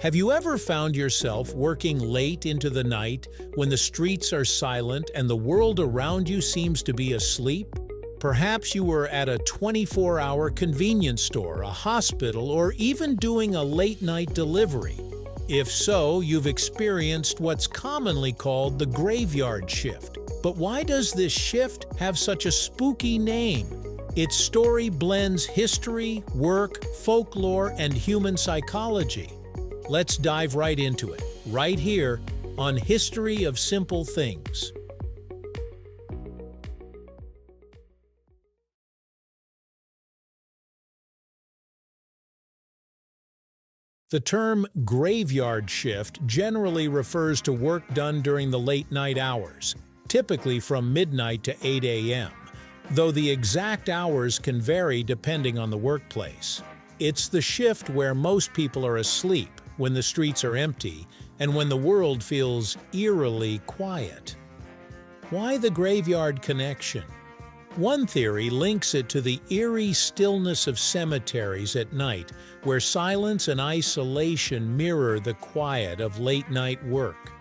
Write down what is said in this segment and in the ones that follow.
Have you ever found yourself working late into the night when the streets are silent and the world around you seems to be asleep? Perhaps you were at a 24-hour convenience store, a hospital, or even doing a late-night delivery. If so, you've experienced what's commonly called the graveyard shift. But why does this shift have such a spooky name? Its story blends history, work, folklore, and human psychology. Let's dive right into it, right here on History of Simple Things. The term graveyard shift generally refers to work done during the late-night hours, typically from midnight to 8 a.m., though the exact hours can vary depending on the workplace. It's the shift where most people are asleep, when the streets are empty, and when the world feels eerily quiet. Why the graveyard connection? One theory links it to the eerie stillness of cemeteries at night, where silence and isolation mirror the quiet of late-night work.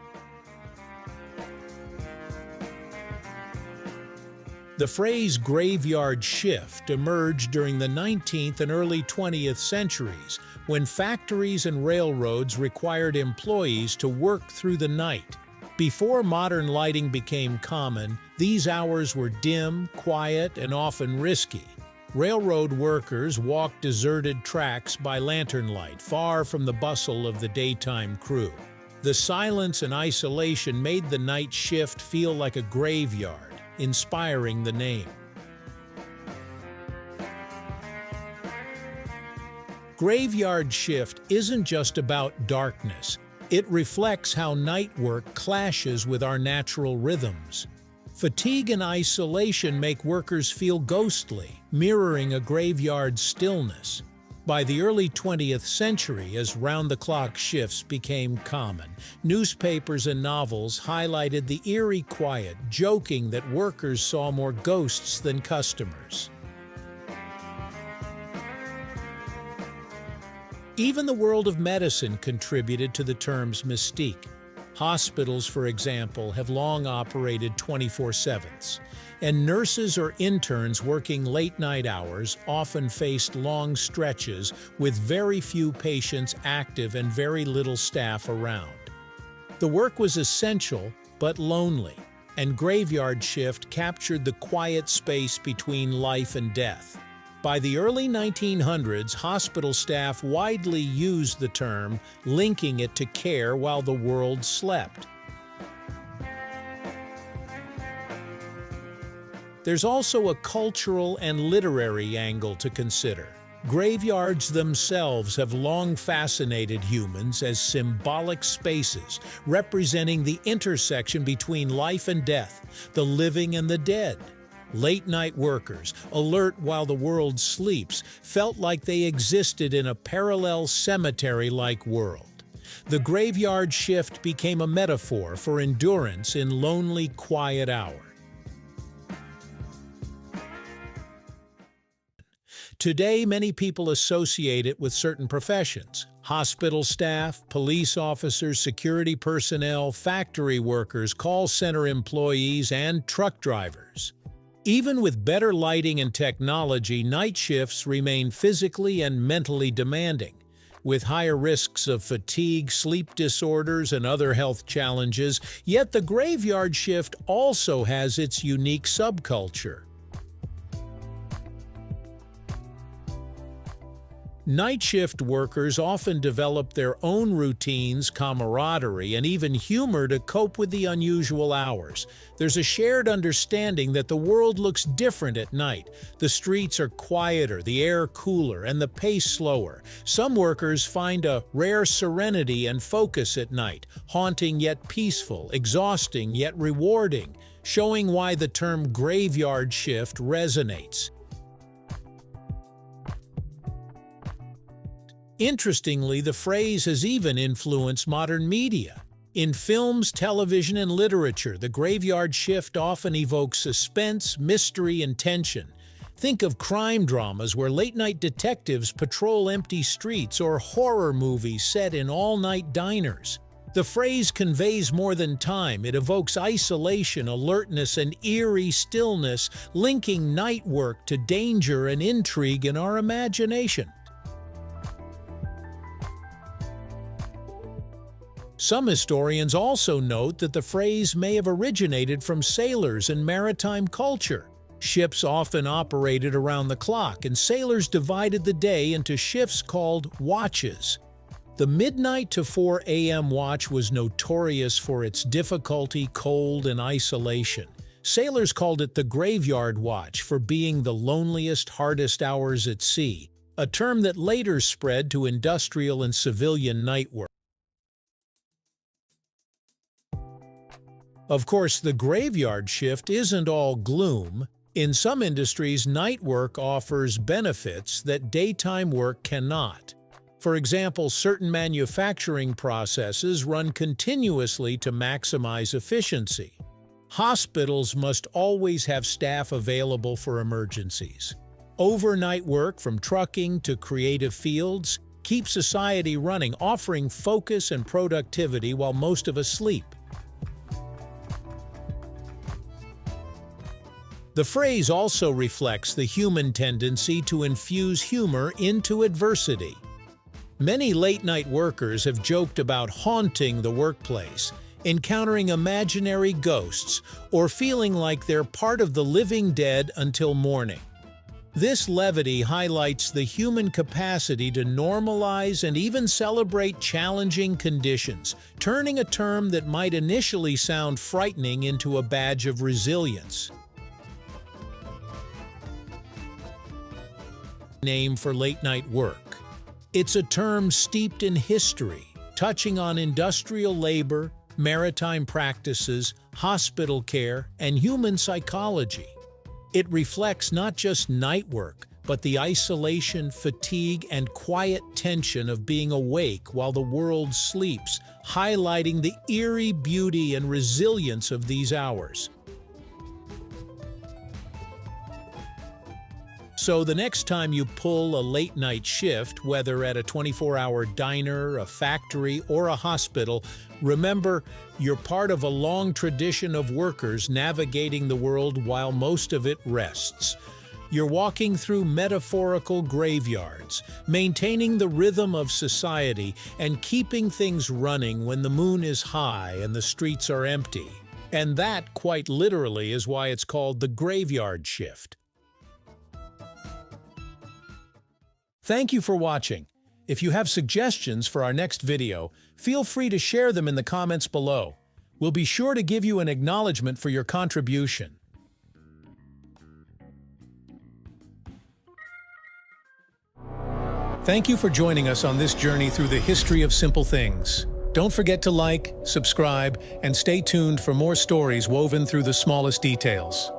The phrase graveyard shift emerged during the 19th and early 20th centuries, when factories and railroads required employees to work through the night. Before modern lighting became common, these hours were dim, quiet, and often risky. Railroad workers walked deserted tracks by lantern light, far from the bustle of the daytime crew. The silence and isolation made the night shift feel like a graveyard, inspiring the name. Graveyard shift isn't just about darkness. It reflects how night work clashes with our natural rhythms. Fatigue and isolation make workers feel ghostly, mirroring a graveyard stillness. By the early 20th century, as round-the-clock shifts became common, newspapers and novels highlighted the eerie quiet, joking that workers saw more ghosts than customers. Even the world of medicine contributed to the term's mystique. Hospitals, for example, have long operated 24/7, and nurses or interns working late-night hours often faced long stretches with very few patients active and very little staff around. The work was essential but lonely, and graveyard shift captured the quiet space between life and death. By the early 1900s, hospital staff widely used the term, linking it to care while the world slept. There's also a cultural and literary angle to consider. Graveyards themselves have long fascinated humans as symbolic spaces, representing the intersection between life and death, the living and the dead. Late-night workers, alert while the world sleeps, felt like they existed in a parallel cemetery-like world. The graveyard shift became a metaphor for endurance in lonely, quiet hours. Today, many people associate it with certain professions: hospital staff, police officers, security personnel, factory workers, call center employees, and truck drivers. Even with better lighting and technology, night shifts remain physically and mentally demanding. With higher risks of fatigue, sleep disorders, and other health challenges, yet the graveyard shift also has its unique subculture. Night shift workers often develop their own routines, camaraderie, and even humor to cope with the unusual hours. There's a shared understanding that the world looks different at night. The streets are quieter, the air cooler, and the pace slower. Some workers find a rare serenity and focus at night, haunting yet peaceful, exhausting yet rewarding, showing why the term graveyard shift resonates. Interestingly, the phrase has even influenced modern media. In films, television, and literature, the graveyard shift often evokes suspense, mystery, and tension. Think of crime dramas where late-night detectives patrol empty streets or horror movies set in all-night diners. The phrase conveys more than time. It evokes isolation, alertness, and eerie stillness, linking night work to danger and intrigue in our imagination. Some historians also note that the phrase may have originated from sailors and maritime culture. Ships often operated around the clock, and sailors divided the day into shifts called watches. The midnight to 4 a.m. watch was notorious for its difficulty, cold, and isolation. Sailors called it the graveyard watch for being the loneliest, hardest hours at sea, a term that later spread to industrial and civilian night work. Of course, the graveyard shift isn't all gloom. In some industries, night work offers benefits that daytime work cannot. For example, certain manufacturing processes run continuously to maximize efficiency. Hospitals must always have staff available for emergencies. Overnight work, from trucking to creative fields, keeps society running, offering focus and productivity while most of us sleep. The phrase also reflects the human tendency to infuse humor into adversity. Many late-night workers have joked about haunting the workplace, encountering imaginary ghosts, or feeling like they're part of the living dead until morning. This levity highlights the human capacity to normalize and even celebrate challenging conditions, turning a term that might initially sound frightening into a badge of resilience. Name for late-night work. It's a term steeped in history, touching on industrial labor, maritime practices, hospital care, and human psychology. It reflects not just night work, but the isolation, fatigue, and quiet tension of being awake while the world sleeps, highlighting the eerie beauty and resilience of these hours. So the next time you pull a late-night shift, whether at a 24-hour diner, a factory, or a hospital, remember you're part of a long tradition of workers navigating the world while most of it rests. You're walking through metaphorical graveyards, maintaining the rhythm of society and keeping things running when the moon is high and the streets are empty. And that, quite literally, is why it's called the graveyard shift. Thank you for watching. If you have suggestions for our next video, feel free to share them in the comments below. We'll be sure to give you an acknowledgement for your contribution. Thank you for joining us on this journey through the history of simple things. Don't forget to like, subscribe, and stay tuned for more stories woven through the smallest details.